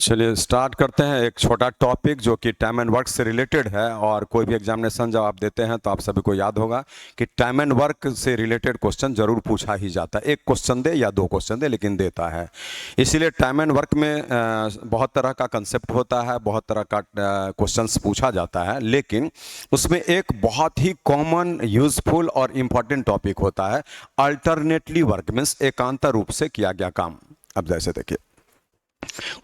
चलिए स्टार्ट करते हैं। एक छोटा टॉपिक जो कि टाइम एंड वर्क से रिलेटेड है, और कोई भी एग्जामिनेशन जब आप देते हैं तो आप सभी को याद होगा कि टाइम एंड वर्क से रिलेटेड क्वेश्चन जरूर पूछा ही जाता है। एक क्वेश्चन दे या दो क्वेश्चन दे, लेकिन देता है। इसीलिए टाइम एंड वर्क में बहुत तरह का कंसेप्ट होता है, बहुत तरह का क्वेश्चंस पूछा जाता है, लेकिन उसमें एक बहुत ही कॉमन, यूजफुल और इम्पॉर्टेंट टॉपिक होता है अल्टरनेटली वर्क, मीन्स एकांतर रूप से किया गया काम। अब जैसे देखिए,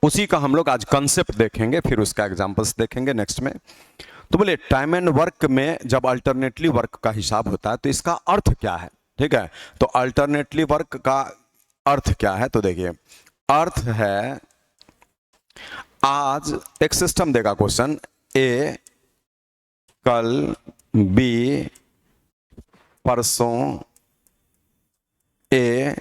उसी का हम लोग आज कंसेप्ट देखेंगे, फिर उसका एग्जांपल्स देखेंगे नेक्स्ट में। तो बोले टाइम एंड वर्क में जब अल्टरनेटली वर्क का हिसाब होता है तो इसका अर्थ क्या है। ठीक है, तो अल्टरनेटली वर्क का अर्थ क्या है, तो देखिए अर्थ है, आज एक सिस्टम देगा क्वेश्चन, ए कल, बी परसों, ए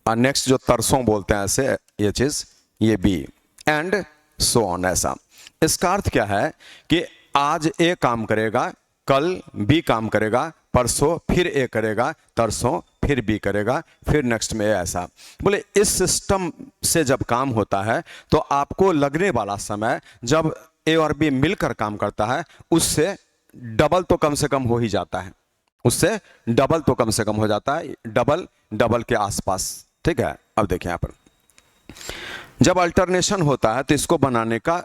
और नेक्स्ट जो तरसों बोलते हैं ऐसे, ये चीज, ये बी एंड सो ऑन। ऐसा इसका अर्थ क्या है कि आज ए काम करेगा, कल बी काम करेगा, परसों फिर ए करेगा, तरसों फिर बी करेगा, फिर नेक्स्ट में ए। ऐसा बोले इस सिस्टम से जब काम होता है तो आपको लगने वाला समय जब ए और बी मिलकर काम करता है उससे डबल तो कम से कम हो ही जाता है, उससे डबल तो कम से कम हो जाता है, डबल डबल के आसपास। ठीक है, अब देखिए यहां पर जब अल्टरनेशन होता है तो इसको बनाने का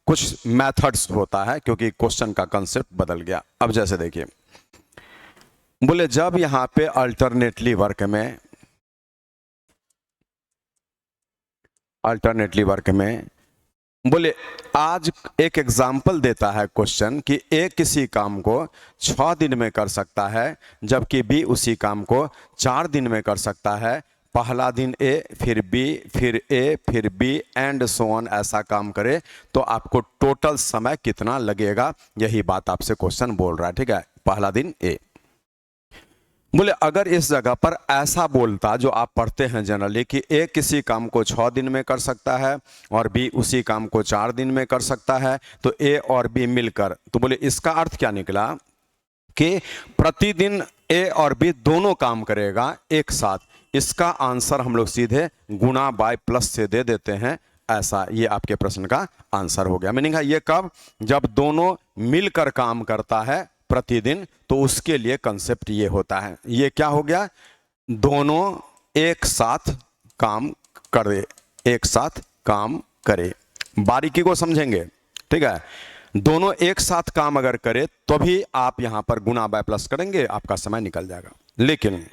कुछ मेथड्स होता है, क्योंकि क्वेश्चन का कंसेप्ट बदल गया। अब जैसे देखिए, बोले जब यहां पे अल्टरनेटली वर्क में बोले आज एक एग्जाम्पल देता है क्वेश्चन कि ए किसी काम को 6 दिन में कर सकता है, जबकि बी उसी काम को 4 दिन में कर सकता है। पहला दिन ए, फिर बी, फिर ए, फिर बी एंड सो ऑन, ऐसा काम करे तो आपको टोटल समय कितना लगेगा, यही बात आपसे क्वेश्चन बोल रहा है। ठीक है, पहला दिन ए। बोले अगर इस जगह पर ऐसा बोलता जो आप पढ़ते हैं जनरली कि ए किसी काम को 6 दिन में कर सकता है और बी उसी काम को 4 दिन में कर सकता है, तो ए और बी मिलकर, तो बोले इसका अर्थ क्या निकला कि प्रतिदिन ए और बी दोनों काम करेगा एक साथ। इसका आंसर हम लोग सीधे गुणा बाय प्लस से दे देते हैं। ऐसा ये आपके प्रश्न का आंसर हो गया। मीनिंग है ये कब, जब दोनों मिलकर काम करता है प्रतिदिन, तो उसके लिए कंसेप्ट ये होता है। ये क्या हो गया, दोनों एक साथ काम करे, एक साथ काम करे। बारीकी को समझेंगे। ठीक है, दोनों एक साथ काम अगर करे तो भी आप यहां पर गुणा बाय प्लस करेंगे, आपका समय निकल जाएगा। लेकिन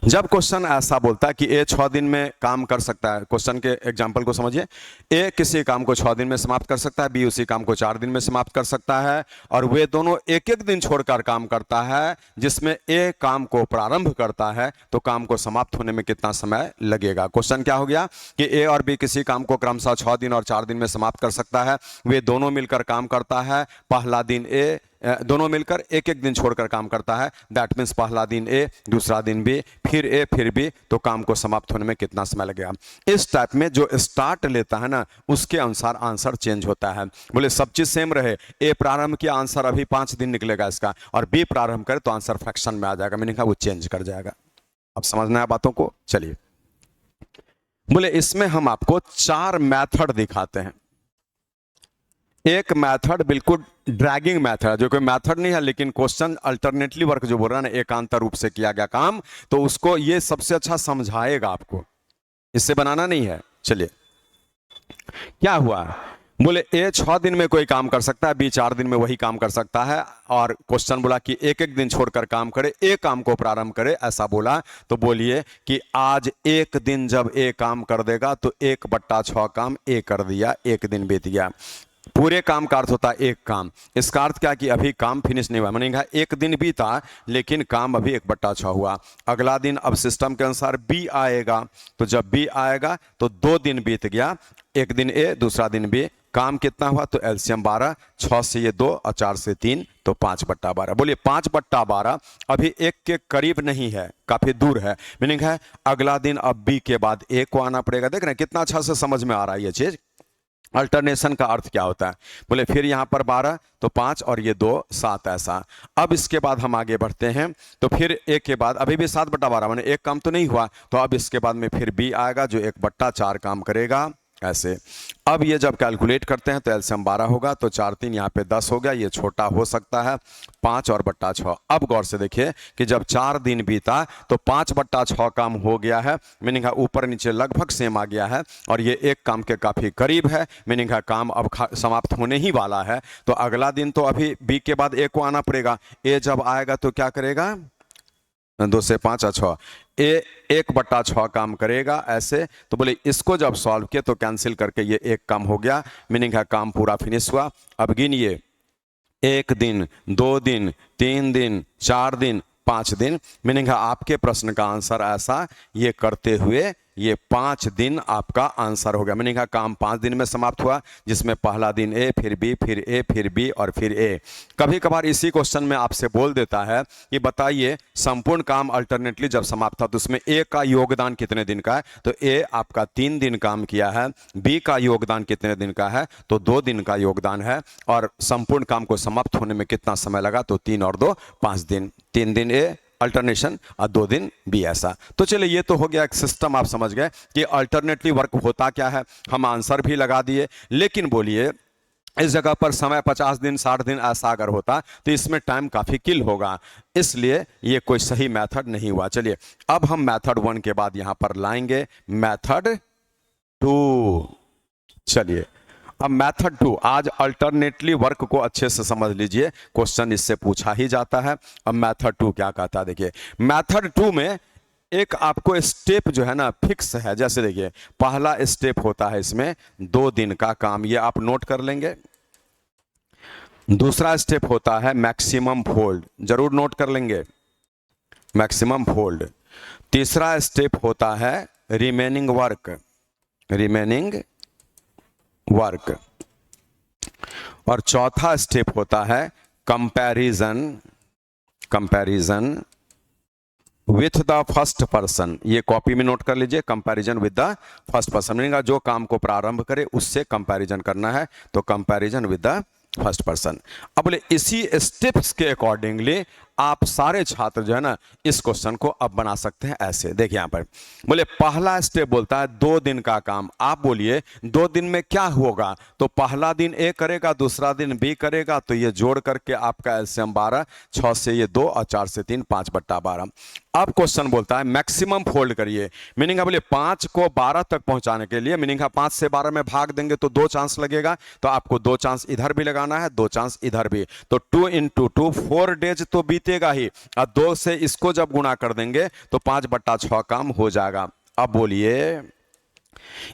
जब क्वेश्चन ऐसा बोलता है कि ए 6 दिन में काम कर सकता है, क्वेश्चन के एग्जांपल को समझिए, ए किसी काम को 6 दिन में समाप्त कर सकता है, बी उसी काम को 4 दिन में समाप्त कर सकता है, और वे दोनों एक एक दिन छोड़कर काम करता है, जिसमें ए काम को प्रारंभ करता है तो काम को समाप्त होने में कितना समय लगेगा। क्वेश्चन क्या हो गया कि ए और बी किसी काम को क्रमशः 6 दिन और 4 दिन में समाप्त कर सकता है, वे दोनों मिलकर काम करता है, पहला दिन ए, दोनों मिलकर एक एक दिन छोड़कर काम करता है, दैट मीन्स पहला दिन ए, दूसरा दिन बी, फिर ए, फिर बी, तो काम को समाप्त होने में कितना समय लगेगा। इस टाइप में जो स्टार्ट लेता है ना, उसके अनुसार आंसर चेंज होता है। बोले सब चीज सेम रहे, ए प्रारंभ किया, आंसर अभी 5 दिन निकलेगा इसका, और बी प्रारंभ करे तो आंसर फ्रैक्शन में आ जाएगा, मैंने कहा वो चेंज कर जाएगा। अब समझना है बातों को। चलिए, बोले इसमें हम आपको 4 मैथड दिखाते हैं। एक मेथड बिल्कुल ड्रैगिंग मेथड, जो कोई मेथड नहीं है, लेकिन क्वेश्चन अल्टरनेटली वर्क जो बोल रहा है ना, एकांतर रूप से किया गया काम, तो उसको ये सबसे अच्छा समझाएगा आपको, इससे बनाना नहीं है। चलिए क्या हुआ, बोले ए 6 दिन में कोई काम कर सकता है, बी 4 दिन में वही काम कर सकता है, और क्वेश्चन बोला कि एक एक दिन छोड़कर काम करे, ए काम को प्रारंभ करे, ऐसा बोला। तो बोलिए कि आज एक दिन जब ए काम कर देगा तो 1/6 काम ए कर दिया, एक दिन बीत गया। पूरे काम का अर्थ होता है एक काम। इसका अर्थ क्या कि अभी काम फिनिश नहीं हुआ, मानेगा एक दिन बीता लेकिन काम अभी 1/6 हुआ। अगला दिन अब सिस्टम के अनुसार बी आएगा, तो जब बी आएगा तो 2 दिन बीत गया, एक दिन ए, दूसरा दिन बी, काम कितना हुआ, तो एलसीएम 12, 6 से ये 2 और 4 से 3, तो 5/12। बोलिए 5/12 अभी एक के करीब नहीं है, काफी दूर है। मीनिंग है अगला दिन अब बी के बाद ए को आना पड़ेगा। देख रहे हैं कितना अच्छा से समझ में आ रहा है ये चीज। अल्टरनेशन का अर्थ क्या होता है, बोले फिर यहां पर 12 तो 5 और ये 2 7, ऐसा। अब इसके बाद हम आगे बढ़ते हैं, तो फिर एक के बाद अभी भी 7/12 माने एक काम तो नहीं हुआ, तो अब इसके बाद में फिर बी आएगा जो 1/4 काम करेगा, ऐसे। अब ये जब कैलकुलेट करते हैं तो एलसीएम 12 होगा, तो 4 3 यहाँ पे 10 हो गया, ये छोटा हो सकता है 5 और बट्टा 6। अब गौर से देखिए कि जब 4 दिन बीता तो 5 बट्टा 6 काम हो गया है, मीनिंग है ऊपर नीचे लगभग सेम आ गया है, और ये एक काम के काफ़ी करीब है, मीनिंग है काम अब समाप्त होने ही वाला है। तो अगला दिन तो अभी बी के बाद ए को आना पड़ेगा, ए जब आएगा तो क्या करेगा, 2 से 5 6, ए 1/6 काम करेगा ऐसे। तो बोले इसको जब सॉल्व किए तो कैंसिल करके ये एक काम हो गया, मीनिंग है काम पूरा फिनिश हुआ। अब गिनिए 1 दिन 2 दिन 3 दिन 4 दिन 5 दिन, मीनिंग है आपके प्रश्न का आंसर ऐसा ये करते हुए ये 5 दिन आपका आंसर हो गया, मीनिंग है काम 5 दिन में समाप्त हुआ, जिसमें पहला दिन ए, फिर बी, फिर ए, फिर बी और फिर ए। कभी कभार इसी क्वेश्चन में आपसे बोल देता है कि बताइए संपूर्ण काम अल्टरनेटली जब समाप्त था तो उसमें ए का योगदान कितने दिन का है, तो ए आपका 3 दिन काम किया है, बी का योगदान कितने दिन का है, तो 2 दिन का योगदान है, और संपूर्ण काम को समाप्त होने में कितना समय लगा, तो 3 और 2 5 दिन, 3 दिन ए अल्टरनेशन और 2 दिन भी ऐसा। तो चलिए ये तो हो गया एक सिस्टम, आप समझ गए कि अल्टरनेटली वर्क होता क्या है, हम आंसर भी लगा दिए। लेकिन बोलिए इस जगह पर समय 50 दिन 60 दिन ऐसा अगर होता तो इसमें टाइम काफी किल होगा, इसलिए ये कोई सही मेथड नहीं हुआ। चलिए अब हम मेथड 1 के बाद यहां पर लाएंगे मेथड 2। चलिए अब मेथड 2, आज अल्टरनेटली वर्क को अच्छे से समझ लीजिए, क्वेश्चन इससे पूछा ही जाता है। अब मेथड 2 क्या कहता है, देखिए मेथड 2 में एक आपको स्टेप जो है ना फिक्स है। जैसे देखिए पहला स्टेप होता है इसमें 2 दिन का काम, ये आप नोट कर लेंगे। दूसरा स्टेप होता है मैक्सिमम फोल्ड, जरूर नोट कर लेंगे, मैक्सिमम फोल्ड। तीसरा स्टेप होता है रिमेनिंग वर्क, रिमेनिंग वर्क। और चौथा स्टेप होता है comparison, comparison with the first person. ये कॉपी में नोट कर लीजिए, comparison with the first person, जो काम को प्रारंभ करे उससे कंपैरिजन करना है, तो comparison with the first person. अब बोले इसी स्टेप्स के अकॉर्डिंगली आप सारे छात्र जो है ना इस क्वेश्चन को अब बना सकते हैं ऐसे। देखिए यहां पर बोले पहला स्टेप बोलता है 2 दिन का काम। आप बोलिए 2 दिन में क्या होगा, तो पहला दिन ए करेगा, दूसरा दिन बी करेगा, तो ये जोड़ करके आपका एलसीएम 12, 6 से ये 2 और 4 से 3 5/12। अब क्वेश्चन बोलता है मैक्सिमम फोल्ड करिए, मीनिंग है बोले 5 को 12 तक पहुंचाने के लिए, मीनिंग है 5 से 12 में भाग देंगे तो 2 चांस लगेगा, तो आपको 2 चांस इधर भी लगाना है, 2 चांस इधर भी, तो 2 × 2 4 डेज तो बीतेगा ही, और 2 से इसको जब गुणा कर देंगे तो 5/6 काम हो जाएगा। अब बोलिए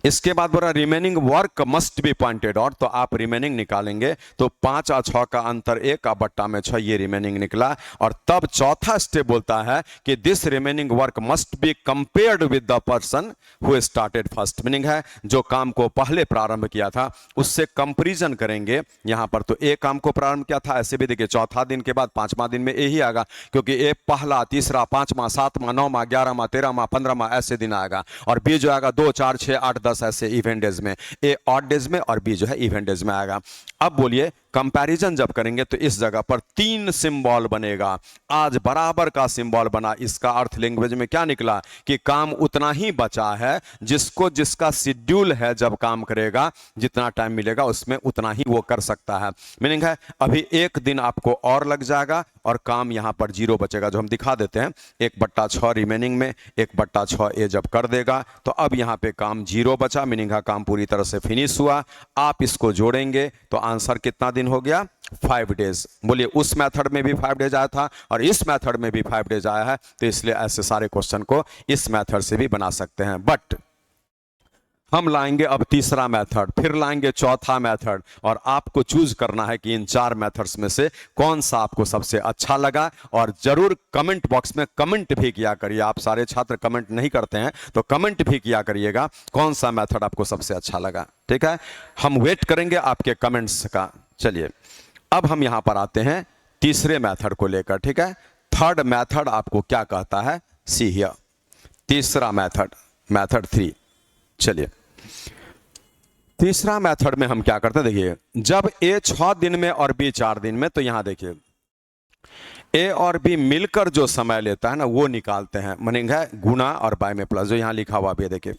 इसके बाद बोला remaining work must be pointed out, तो आप रिमेनिंग निकालेंगे तो 5 और 6 का अंतर 1 का बट्टा में 6, ये रिमेनिंग निकला। और तब चौथा स्टेप बोलता है कि this remaining work must be compared with the person who started first, meaning है जो काम को पहले प्रारंभ किया था उससे कंपेरिजन करेंगे। यहां पर तो ए काम को प्रारंभ किया था, ऐसे भी देखिए चौथा दिन के बाद 5वां दिन में ए ही आएगा, क्योंकि ए पहला, तीसरा, 5वां, 7वां, 9वां, 11वां, 13वां, 15वां ऐसे दिन आएगा, और बी जो आएगा 2 4 6 8 10 ऐसे इवेंट डेज में, ए ऑड डेज में और बी जो है इवेंट डेज में आएगा। अब बोलिए कंपैरिजन जब करेंगे तो इस जगह पर 3 सिंबल बनेगा, आज बराबर का सिंबल बना। इसका अर्थ लैंग्वेज में क्या निकला कि काम उतना ही बचा है, जिसको जिसका शेड्यूल है जब काम करेगा जितना टाइम मिलेगा उसमें उतना ही वो कर सकता है, मीनिंग है अभी 1 दिन आपको और लग जाएगा और काम यहां पर 0 बचेगा, जो हम दिखा देते हैं 1/6 रिमेनिंग में 1/6 ए जब कर देगा तो अब यहां पे काम 0 बचा, मीनिंग है काम पूरी तरह से फिनिश हुआ। आप इसको जोड़ेंगे तो आंसर कितना दिन हो गया, 5 डेज। बोलिए उस मेथड में भी 5 डेज आया था और इस मेथड में भी 5 डेज आया है, तो इसलिए ऐसे सारे क्वेश्चन को इस मेथड से भी बना सकते हैं। बट हम लाएंगे अब तीसरा मेथड, फिर लाएंगे चौथा मेथड, और आपको चूज करना है कि इन 4 मेथड्स में से कौन सा आपको सबसे अच्छा लगा। और जरूर कमेंट बॉक्स में कमेंट भी किया करिए, आप सारे छात्र कमेंट नहीं करते हैं तो कमेंट भी किया करिएगा कौन सा मेथड आपको सबसे अच्छा लगा, ठीक है। हम वेट करेंगे आपके कमेंट्स का। चलिए अब हम यहां पर आते हैं तीसरे मेथड को लेकर, ठीक है। थर्ड मेथड आपको क्या कहता है, सी हियर, तीसरा मेथड, मेथड 3। चलिए तीसरा मेथड में हम क्या करते हैं, देखिए जब ए 6 दिन में और बी 4 दिन में, तो यहां देखिए ए और बी मिलकर जो समय लेता है ना वो निकालते हैं, मीनिंग है गुना और बाय में प्लस, जो यहां लिखा हुआ भी है देखिए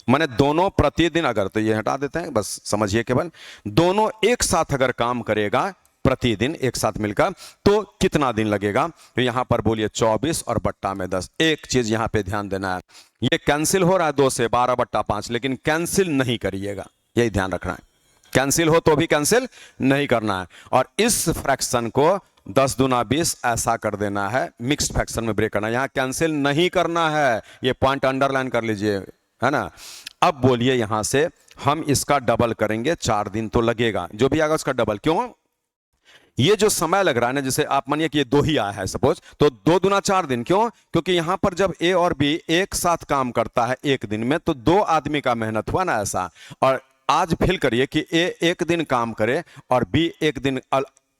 माने दोनों प्रतिदिन, अगर तो ये हटा देते हैं, बस समझिए केवल दोनों एक साथ अगर काम करेगा प्रतिदिन एक साथ मिलकर तो कितना दिन लगेगा। तो यहां पर बोलिए 24 और बट्टा में 10। एक चीज यहां पे ध्यान देना है, ये कैंसिल हो रहा है 2 से 12/5, लेकिन कैंसिल नहीं करिएगा, यही ध्यान रखना है। कैंसिल हो तो भी कैंसिल नहीं करना है। और इस फ्रैक्शन को 10 दूना 20 ऐसा कर देना है, मिक्स्ड फ्रैक्शन में ब्रेक करना है, यहां कैंसिल नहीं करना है, ये पॉइंट अंडरलाइन कर लीजिए, है ना। अब बोलिए यहां से हम इसका डबल करेंगे, 4 दिन तो लगेगा, जो भी आएगा उसका डबल। क्यों? ये जो समय लग रहा है ना, जैसे आप मानिए कि ये 2 ही आया है सपोज, तो 2 दूना 4 दिन। क्यों? क्योंकि यहां पर जब ए और बी एक साथ काम करता है एक दिन में, तो 2 आदमी का मेहनत हुआ ना ऐसा। और आज फील करिए कि ए एक दिन काम करे और बी एक दिन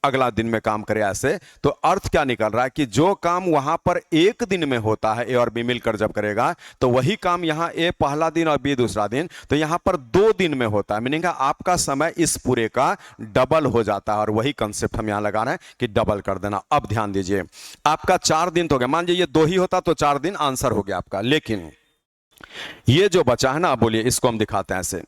अगला दिन में काम करे, ऐसे तो अर्थ क्या निकल रहा है कि जो काम वहां पर एक दिन में होता है ए और बी मिलकर जब करेगा, तो वही काम यहां ए पहला दिन और बी दूसरा दिन, तो यहां पर 2 दिन में होता है। मीनिंग आपका समय इस पूरे का डबल हो जाता है, और वही कंसेप्ट हम यहां लगा रहे हैं कि डबल कर देना। अब ध्यान दीजिए, आपका 4 दिन तो हो गया, मान लीजिए ये 2 ही होता तो 4 दिन आंसर हो गया आपका, लेकिन ये जो बचा है ना, बोलिए इसको हम दिखाते हैं ऐसे,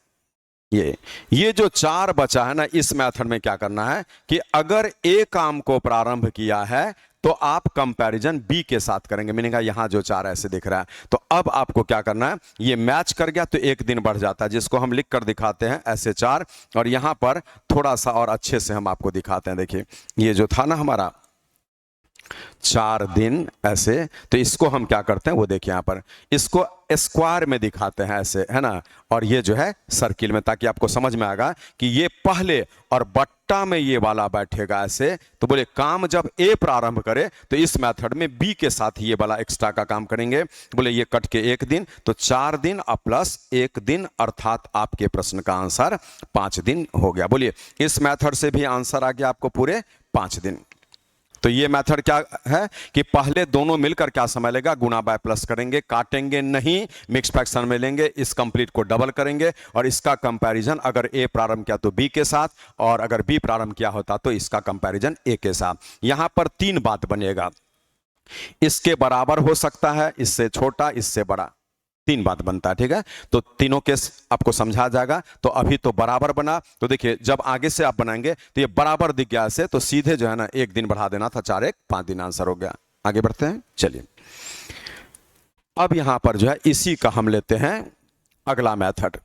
ये जो 4 बचा है ना, इस मेथड में क्या करना है कि अगर ए काम को प्रारंभ किया है तो आप कंपैरिजन बी के साथ करेंगे। मीनिंग यहां जो 4 ऐसे दिख रहा है, तो अब आपको क्या करना है, ये मैच कर गया तो एक दिन बढ़ जाता है, जिसको हम लिख कर दिखाते हैं ऐसे 4। और यहां पर थोड़ा सा और अच्छे से हम आपको दिखाते हैं। देखिए ये जो था ना हमारा 4 दिन ऐसे, तो इसको हम क्या करते हैं वो देखिए, यहां पर इसको स्क्वायर में दिखाते हैं ऐसे, है ना, और ये जो है सर्किल में, ताकि आपको समझ में आएगा कि ये पहले और बट्टा में ये वाला बैठेगा ऐसे। तो बोले काम जब ए प्रारंभ करे तो इस मेथड में बी के साथ ये वाला एक्स्ट्रा का काम करेंगे। बोले ये कट के 1 दिन, तो 4 दिन और प्लस 1 दिन, अर्थात आपके प्रश्न का आंसर 5 दिन हो गया। बोलिए इस मेथड से भी आंसर आ गया आपको पूरे 5 दिन। तो ये मेथड क्या है कि पहले दोनों मिलकर क्या समय लेगा, गुना बाय प्लस करेंगे, काटेंगे नहीं, मिक्स फ्रैक्शन में लेंगे, इस कंप्लीट को डबल करेंगे, और इसका कंपैरिजन अगर ए प्रारंभ किया तो बी के साथ, और अगर बी प्रारंभ किया होता तो इसका कंपैरिजन ए के साथ। यहां पर 3 बात बनेगा, इसके बराबर हो सकता है, इससे छोटा, इससे बड़ा, 3 बात बनता है, ठीक है। तो तीनों केस आपको समझा जाएगा। तो अभी तो बराबर बना, तो देखिए जब आगे से आप बनाएंगे तो ये बराबर दिख गया ऐसे, तो सीधे जो है ना 1 दिन बढ़ा देना था, 4 1 5 दिन आंसर हो गया। आगे बढ़ते हैं, चलिए अब यहां पर जो है इसी का हम लेते हैं अगला मेथड।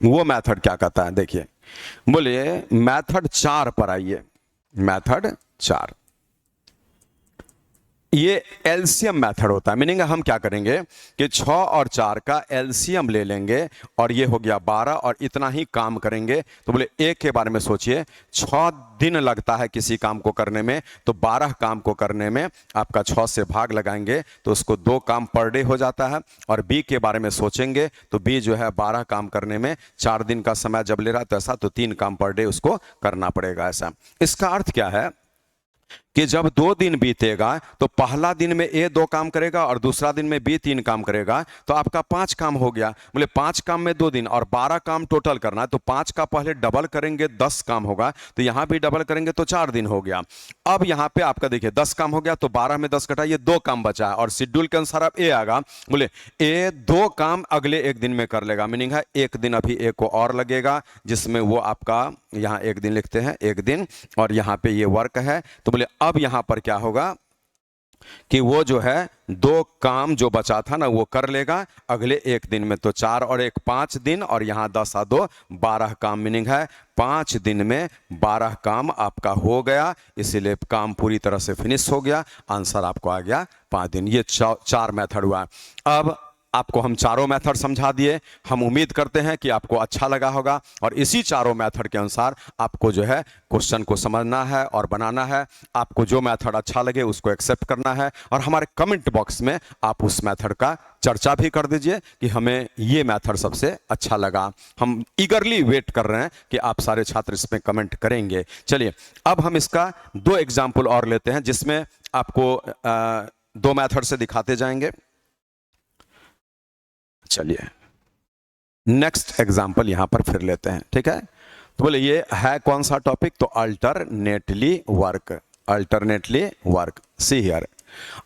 वो मेथड क्या कहता है, देखिए बोलिए मेथड 4 पर आइए। मेथड 4 ये एलसीएम मेथड होता है। मीनिंग हम क्या करेंगे कि 6 और 4 का एलसीएम ले लेंगे, और ये हो गया 12, और इतना ही काम करेंगे। तो बोले एक के बारे में सोचिए, 6 दिन लगता है किसी काम को करने में, तो 12 काम को करने में आपका 6 से भाग लगाएंगे तो उसको 2 काम पर डे हो जाता है। और बी के बारे में सोचेंगे तो बी जो है 12 काम करने में 4 दिन का समय जब ले रहा है, तो ऐसा तो 3 काम पर डे उसको करना पड़ेगा ऐसा। इसका अर्थ क्या है कि जब 2 दिन बीतेगा तो पहला दिन में ए 2 काम करेगा और दूसरा दिन में बी 3 काम करेगा, तो आपका 5 काम हो गया। बोले 5 काम में 2 दिन और 12 काम टोटल करना है, तो 5 का पहले डबल करेंगे 10 काम होगा, तो यहां भी डबल करेंगे तो 4 दिन हो गया। अब यहां पे आपका देखिए 10 काम हो गया, तो 12 में 10 घटाइए, 2 काम बचा है, और शेड्यूल के अनुसार अब ए आएगा। बोले ए 2 काम अगले 1 दिन में कर लेगा। मीनिंग है 1 दिन अभी ए को और लगेगा, जिसमें वो आपका यहां 1 दिन लिखते हैं, 1 दिन, और यहां पे ये वर्क है। तो बोले अब यहां पर क्या होगा कि वो जो है 2 काम जो बचा था ना वो कर लेगा अगले 1 दिन में, तो 4 और 1 5 दिन, और यहां 10 और 2 12 काम। मीनिंग है 5 दिन में 12 काम आपका हो गया, इसीलिए काम पूरी तरह से फिनिश हो गया, आंसर आपको आ गया 5 दिन। ये 4 मेथड हुआ। अब आपको हम चारों मेथड समझा दिए। हम उम्मीद करते हैं कि आपको अच्छा लगा होगा, और इसी चारों मेथड के अनुसार आपको जो है क्वेश्चन को समझना है और बनाना है। आपको जो मेथड अच्छा लगे उसको एक्सेप्ट करना है, और हमारे कमेंट बॉक्स में आप उस मेथड का चर्चा भी कर दीजिए कि हमें ये मेथड सबसे अच्छा लगा। हम ईगरली वेट कर रहे हैं कि आप सारे छात्र इसमें कमेंट करेंगे। चलिए अब हम इसका 2 एग्जाम्पल और लेते हैं, जिसमें आपको 2 मेथड से दिखाते जाएंगे। चलिए नेक्स्ट एग्जाम्पल यहां पर फिर लेते हैं, ठीक है। तो बोले ये है कौन सा टॉपिक, तो alternately work. Alternately work, see here.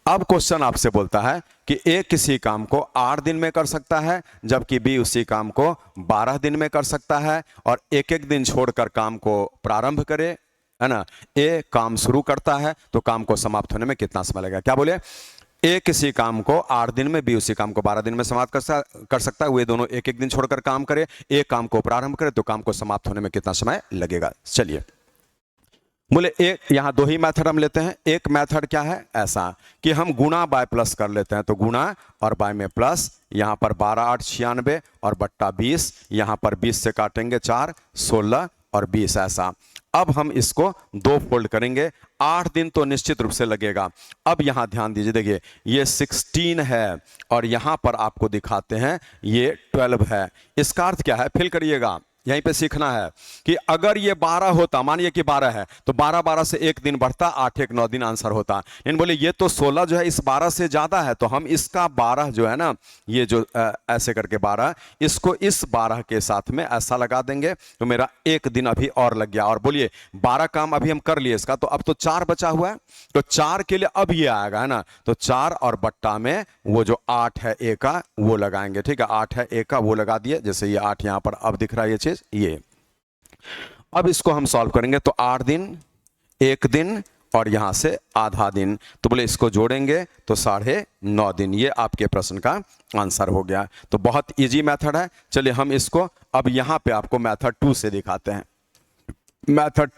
अब क्वेश्चन आपसे बोलता है कि ए किसी काम को 8 दिन में कर सकता है जबकि बी उसी काम को 12 दिन में कर सकता है, और एक एक दिन छोड़कर काम को प्रारंभ करे, है ना। ए काम शुरू करता है तो काम को समाप्त होने में कितना समय लगेगा? क्या बोले? ए किसी काम को 8 दिन में, बी उसी काम को 12 दिन में समाप्त कर सकता है। वे दोनों एक एक दिन छोड़कर काम करे, ए काम को प्रारंभ करे तो काम को समाप्त होने में कितना समय लगेगा? चलिए बोले एक, यहां दो ही मेथड हम लेते हैं। एक मेथड क्या है? ऐसा कि हम गुणा बाय प्लस कर लेते हैं, तो गुणा और बाय में प्लस, यहां पर 12 8 96 और बट्टा 20, यहां पर 20 से काटेंगे 4 16 और 20 ऐसा। अब हम इसको दो फोल्ड करेंगे, 8 दिन तो निश्चित रूप से लगेगा। अब यहां ध्यान दीजिए, देखिए ये 16 है और यहां पर आपको दिखाते हैं ये 12 है। इसका अर्थ क्या है? फिल करिएगा, यहीं पे सीखना है कि अगर ये 12 होता, मानिए कि 12 है तो 12 12 से एक दिन बढ़ता, 8 1 9 दिन आंसर होता। इन बोले ये तो 16 जो है इस 12 से ज्यादा है, तो हम इसका 12 जो है ना, ये जो ऐसे करके 12, इसको इस 12 के साथ में ऐसा लगा देंगे तो मेरा एक दिन अभी और लग गया। और बोलिए 12 काम अभी हम कर लिए इसका, तो अब तो 4 बचा हुआ है, तो 4 के लिए अब ये आएगा, है ना। तो 4 और बट्टा में वो जो 8 है ए का वो लगाएंगे, ठीक है। 8 है ए का वो लगा दिए, जैसे ये 8 यहां पर अब दिख रहा है ये चीज, ये। अब इसको हम सॉल्व करेंगे तो 8 दिन, 1 दिन और यहां से आधा दिन, तो बोले इसको जोड़ेंगे तो 9.5 दिन। ये आपके प्रश्न का आंसर हो गया। तो बहुत इजी मेथड है। चलिए हम इसको अब यहां पे आपको मेथड 2 से दिखाते हैं। मेथड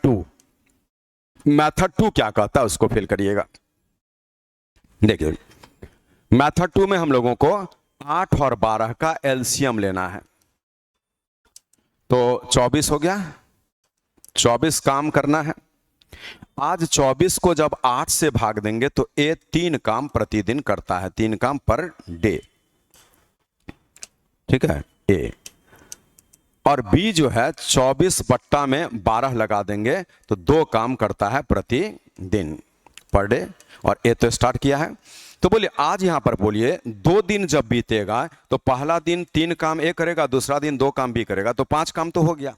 2 क्या कहता है उसको फिल करिएगा। देखिए मेथड 2 में हम लोगों को 8 और 12 का एलसीएम लेना है, तो 24 हो गया, 24 काम करना है। आज 24 को जब 8 से भाग देंगे तो ए 3 काम प्रतिदिन करता है, 3 काम पर डे, ठीक है ए। और बी जो है 24 बट्टा में 12 लगा देंगे तो 2 काम करता है प्रतिदिन, पर डे। और ए तो स्टार्ट किया है, तो बोलिए आज यहां पर बोलिए 2 दिन जब बीतेगा तो पहला दिन 3 काम ए करेगा, दूसरा दिन 2 काम बी करेगा, तो 5 काम तो हो गया।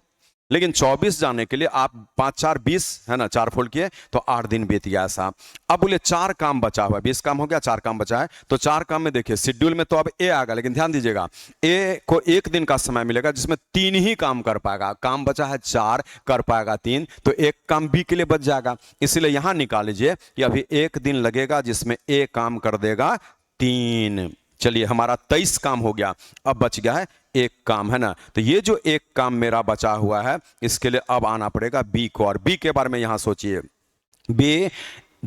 लेकिन 24 जाने के लिए आप 5 4 20 है ना, 4 फोल्ड किए तो 8 दिन बीत गया ऐसा। अब बोले 4 काम बचा हुआ है, 20 काम हो गया, 4 काम बचा है, तो 4 काम में देखिए शेड्यूल में तो अब ए आ गया, लेकिन ध्यान दीजिएगा ए को 1 दिन का समय मिलेगा जिसमें 3 ही काम कर पाएगा। काम बचा है 4, कर पाएगा 3, तो 1 काम बी के लिए बच जाएगा। इसलिए यहां निकाल लीजिए कि अभी 1 दिन लगेगा जिसमें ए काम कर देगा 3। चलिए हमारा 23 काम हो गया, अब बच गया है 1 काम, है ना। तो ये जो 1 काम मेरा बचा हुआ है इसके लिए अब आना पड़ेगा बी को। और बी के बारे में यहां सोचिए, बी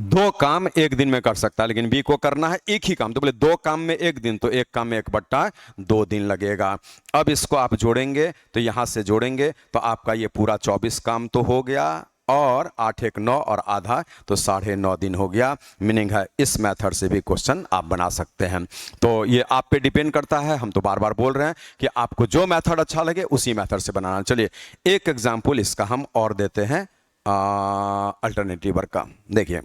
2 काम 1 दिन में कर सकता है, लेकिन बी को करना है 1 ही काम, तो बोले 2 काम में 1 दिन, तो 1 काम में 1 बट्टा 2 दिन लगेगा। अब इसको आप जोड़ेंगे तो यहां से जोड़ेंगे तो आपका ये पूरा 24 काम तो हो गया, और 8 1 9 और आधा तो 9.5 दिन हो गया। मीनिंग है इस मेथड से भी क्वेश्चन आप बना सकते हैं। तो ये आप पे डिपेंड करता है, हम तो बार बार बोल रहे हैं कि आपको जो मेथड अच्छा लगे उसी मेथड से बनाना। चलिए एक एग्जांपल इसका हम और देते हैं अल्टरनेटिव वर्क का, देखिए।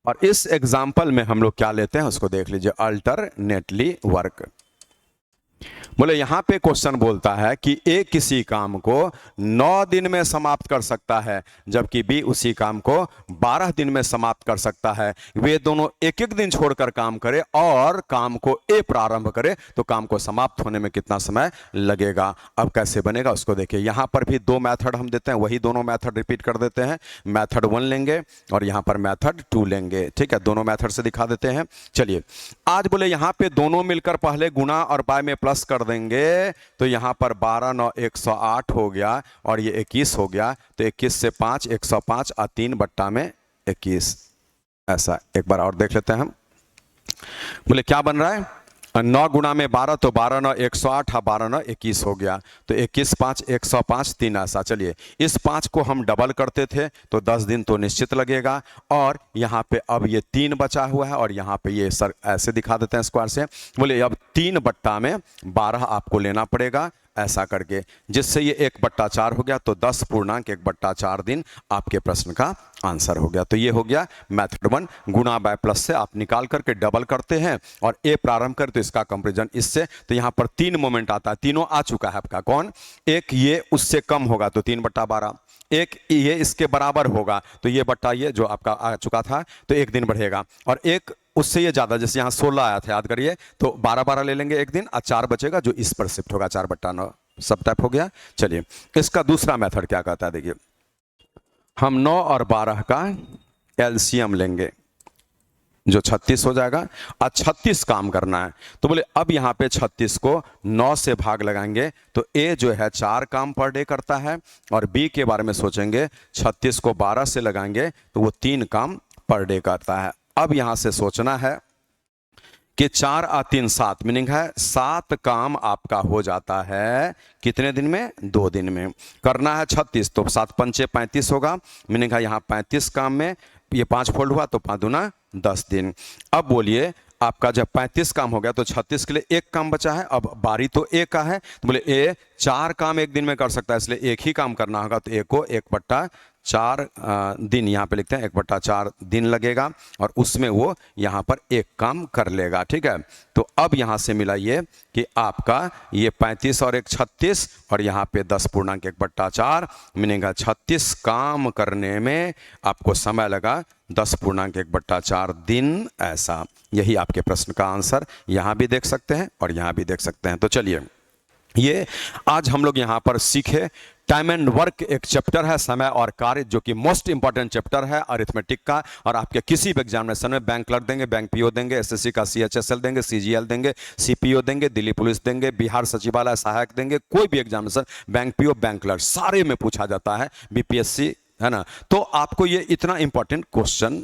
और इस एग्जांपल में हम लोग क्या लेते हैं उसको देख लीजिए, अल्टरनेटली वर्क। बोले यहां पे क्वेश्चन बोलता है कि ए किसी काम को 9 दिन में समाप्त कर सकता है जबकि बी उसी काम को 12 दिन में समाप्त कर सकता है। वे दोनों एक एक दिन छोड़कर काम करे और काम को ए प्रारंभ करे तो काम को समाप्त होने में कितना समय लगेगा। अब कैसे बनेगा उसको देखिए। यहां पर भी 2 मेथड हम देते हैं, वही दोनों मेथड रिपीट कर देते हैं। मेथड 1 लेंगे और यहां पर मेथड 2 लेंगे, ठीक है। दोनों मेथड से दिखा देते हैं। चलिए आज बोले यहां पे दोनों मिलकर पहले गुणा और बाय में प्लस कर देंगे तो यहां पर 12 9 108 हो गया और ये 21 हो गया, तो 21 से 5 105 और 3 बट्टा में 21 ऐसा। एक बार और देख लेते हैं हम। बोले क्या बन रहा है, 9 गुणा में 12 तो 12 9 108, 12 9 21 हो गया, तो 21 5 105 3 ऐसा। चलिए इस 5 को हम डबल करते थे तो 10 दिन तो निश्चित लगेगा। और यहाँ पे अब ये 3 बचा हुआ है और यहाँ पे ये सर ऐसे दिखा देते हैं स्क्वायर से। बोले अब 3 बट्टा में 12 आपको लेना पड़ेगा, ऐसा करके, जिससे ये 1/4 हो गया, तो 10.1/4 दिन आपके प्रश्न का आंसर हो गया। तो ये हो गया मेथड 1, गुणा बाय प्लस से आप निकाल करके डबल करते हैं और ए प्रारंभ कर तो इसका कंपैरिजन इससे। तो यहाँ पर 3 मोमेंट आता है, तीनों आ चुका है आपका। कौन? एक ये उससे कम होगा तो 3/12, एक ये इसके बराबर होगा तो ये बट्टा ये जो आपका आ चुका था तो 1 दिन बढ़ेगा, और एक उससे ये ज्यादा, जैसे यहाँ 16 आया था याद करिए, तो 12 ले लेंगे एक दिन और 4 बचेगा जो इस पर शिफ्ट होगा, 4/9 सब टाइप हो गया। चलिए इसका दूसरा मेथड क्या कहता है, देखिए हम 9 और 12 का एलसीएम लेंगे जो 36 हो जाएगा, और 36 काम करना है। तो बोले अब यहाँ पे 36 को 9 से भाग लगाएंगे तो ए जो है 4 काम पर डे करता है, और बी के बारे में सोचेंगे 36 को 12 से लगाएंगे तो वो 3 काम पर डे करता है। अब यहाँ से सोचना है कि 4 और 3 7, मीनिंग है 7 काम आपका हो जाता है कितने दिन में? 2 दिन में। करना है 36 तो 7 पंचे 35 होगा, मीनिंग है यहाँ 35 काम में ये 5 फोल्ड हुआ तो 5 दूना 10 दिन। अब बोलिए आपका जब 35 काम हो गया तो 36 के लिए 1 काम बचा है, अब बारी तो ए का है, तो बोले ए 4 काम 1 दिन में कर सकता है, इसलिए एक ही काम करना होगा, तो ए को 1/4 दिन यहाँ पे लिखते हैं, 1/4 दिन लगेगा और उसमें वो यहाँ पर 1 काम कर लेगा। ठीक है, तो अब यहाँ से मिला ये कि आपका ये 35 और 1 36 और यहाँ पे 10.1/4, मीनिंग 36 काम करने में आपको समय लगा 10.1/4 दिन। ऐसा, यही आपके प्रश्न का आंसर यहाँ भी देख सकते हैं और यहाँ भी देख सकते हैं। तो चलिए ये आज हम लोग यहाँ पर सीखे टाइम एंड वर्क, एक चैप्टर है समय और कार्य, जो कि मोस्ट इंपॉर्टेंट चैप्टर है अरिथमेटिक का, और आपके किसी भी एग्जामिनेशन में बैंक क्लर्क देंगे, बैंक पीओ देंगे, एसएससी का सीएचएसएल देंगे, सीजीएल देंगे, सीपीओ देंगे, दिल्ली पुलिस देंगे, बिहार सचिवालय सहायक देंगे, कोई भी examination bank PO bank clerk सारे में पूछा जाता है, बीपीएससी, है ना। तो आपको ये इतना इंपॉर्टेंट क्वेश्चन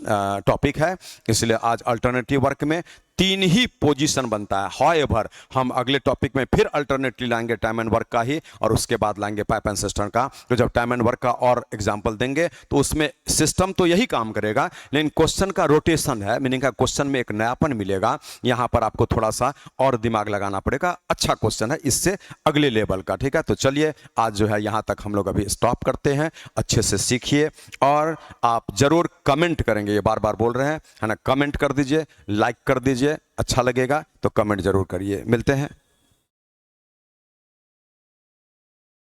टॉपिक है, इसलिए आज अल्टरनेटिव वर्क में 3 ही पोजीशन बनता है। हाउएवर हम अगले टॉपिक में फिर अल्टरनेटली लाएंगे टाइम एंड वर्क का ही, और उसके बाद लाएंगे पाइप एंड सिस्टम का। तो जब टाइम एंड वर्क का और एग्जांपल देंगे तो उसमें सिस्टम तो यही काम करेगा, लेकिन क्वेश्चन का रोटेशन है, मीनिंग का क्वेश्चन में एक नयापन मिलेगा, यहाँ पर आपको थोड़ा सा और दिमाग लगाना पड़ेगा। अच्छा क्वेश्चन है, इससे अगले लेवल का। ठीक है, तो चलिए आज जो है यहाँ तक हम लोग अभी स्टॉप करते हैं। अच्छे से सीखिए और आप जरूर कमेंट करेंगे, ये बार बार बोल रहे हैं, है ना, कमेंट कर दीजिए, लाइक कर दीजिए, अच्छा लगेगा तो कमेंट जरूर करिए। मिलते हैं।